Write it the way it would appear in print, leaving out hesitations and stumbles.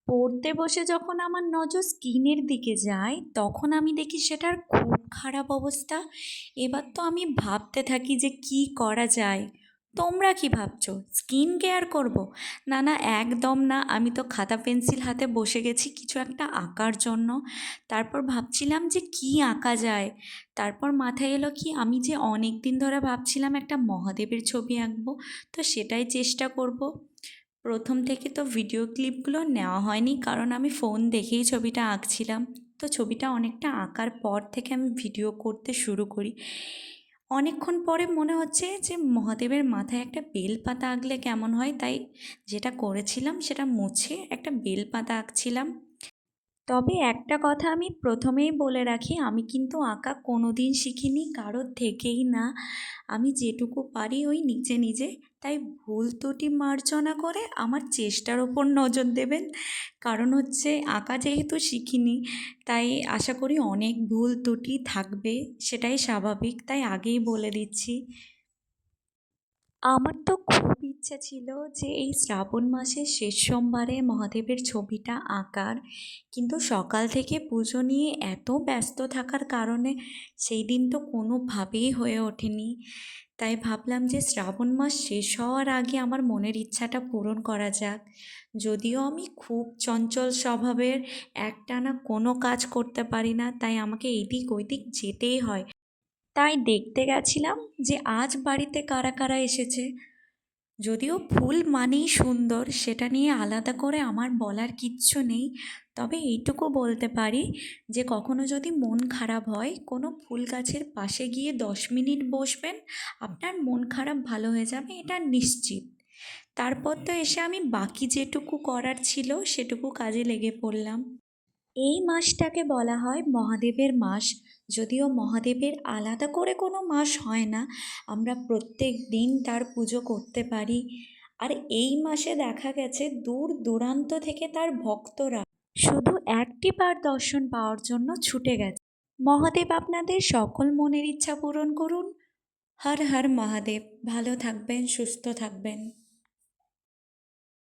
পড়তে বসে যখন আমার নজর স্ক্রিনের দিকে যায় তখন আমি দেখি সেটার খুব খারাপ অবস্থা। এবার তো আমি ভাবতে থাকি যে কি করা যায়। তোমরা কি ভাবছো, স্কিন কেয়ার করব? না না, একদম না। আমি তো খাতা পেন্সিল হাতে বসে গেছি কিছু একটা আঁকার জন্য। তারপর ভাবছিলাম যে কি আঁকা যায়। তারপর মাথায় এলো কি, আমি যে অনেক দিন ধরে ভাবছিলাম একটা মহাদেবের ছবি আঁকবো, তো সেটাই চেষ্টা করব। প্রথম থেকে তো ভিডিও ক্লিপগুলো নেওয়া হয়নি, কারণ আমি ফোন দেখেই ছবিটা আঁকছিলাম। তো ছবিটা অনেকটা আঁকার পর থেকে আমি ভিডিও করতে শুরু করি। অনেকক্ষণ পরে মনে হচ্ছে যে মহাদেবের মাথায় একটা বেলপাতা আঁকলে কেমন হয়, তাই যেটা করেছিলাম সেটা মুছে একটা বেলপাতা আঁকছিলাম। তবে একটা কথা আমি প্রথমেই বলে রাখি, আমি কিন্তু আঁকা কোনো দিন শিখিনি কারোর থেকেই না। আমি যেটুকু পারি ওই নিজে নিজে। তাই ভুল ত্রুটি মার্জনা করে আমার চেষ্টার ওপর নজর দেবেন। কারণ হচ্ছে আঁকা যেহেতু শিখিনি, তাই আশা করি অনেক ভুল ত্রুটি থাকবে, সেটাই স্বাভাবিক, তাই আগেই বলে দিচ্ছি। আমার তো খুব ইচ্ছা ছিল যে এই শ্রাবণ মাসের শেষ সোমবারে মহাদেবের ছবিটা আঁকার, কিন্তু সকাল থেকে পুজো নিয়ে এত ব্যস্ত থাকার কারণে সেই দিন তো কোনোভাবেই হয়ে ওঠেনি। তাই ভাবলাম যে শ্রাবণ মাস শেষ হওয়ার আগে আমার মনের ইচ্ছাটা পূরণ করা যাক। যদিও আমি খুব চঞ্চল স্বভাবের, একটানা কোনো কাজ করতে পারি না, তাই আমাকে এদিক ওইদিক যেতেই হয়। তাই দেখতে গেছিলাম যে আজ বাড়িতে কারা কারা এসেছে। যদিও ফুল মানেই সুন্দর, সেটা নিয়ে আলাদা করে আমার বলার কিচ্ছু নেই। তবে এইটুকু বলতে পারি যে কখনো যদি মন খারাপ হয়, কোনো ফুল গাছের পাশে গিয়ে 10 মিনিট বসবেন, আপনার মন খারাপ ভালো হয়ে যাবে, এটা নিশ্চিত। তারপর তো এসে আমি বাকি যেটুকু করার ছিল সেটুকু কাজে লেগে পড়লাম। এই মাসটাকে বলা হয় মহাদেবের মাস। যদিও মহাদেবের আলাদা করে কোনো মাস হয় না, আমরা প্রত্যেক দিন তার পুজো করতে পারি। আর এই মাসে দেখা গেছে দূর দূরান্ত থেকে তার ভক্তরা শুধু একটি বার দর্শন পাওয়ার জন্য ছুটে গেছে। মহাদেব আপনাদের সকল মনের ইচ্ছা পূরণ করুন। হর হর মহাদেব। ভালো থাকবেন, সুস্থ থাকবেন।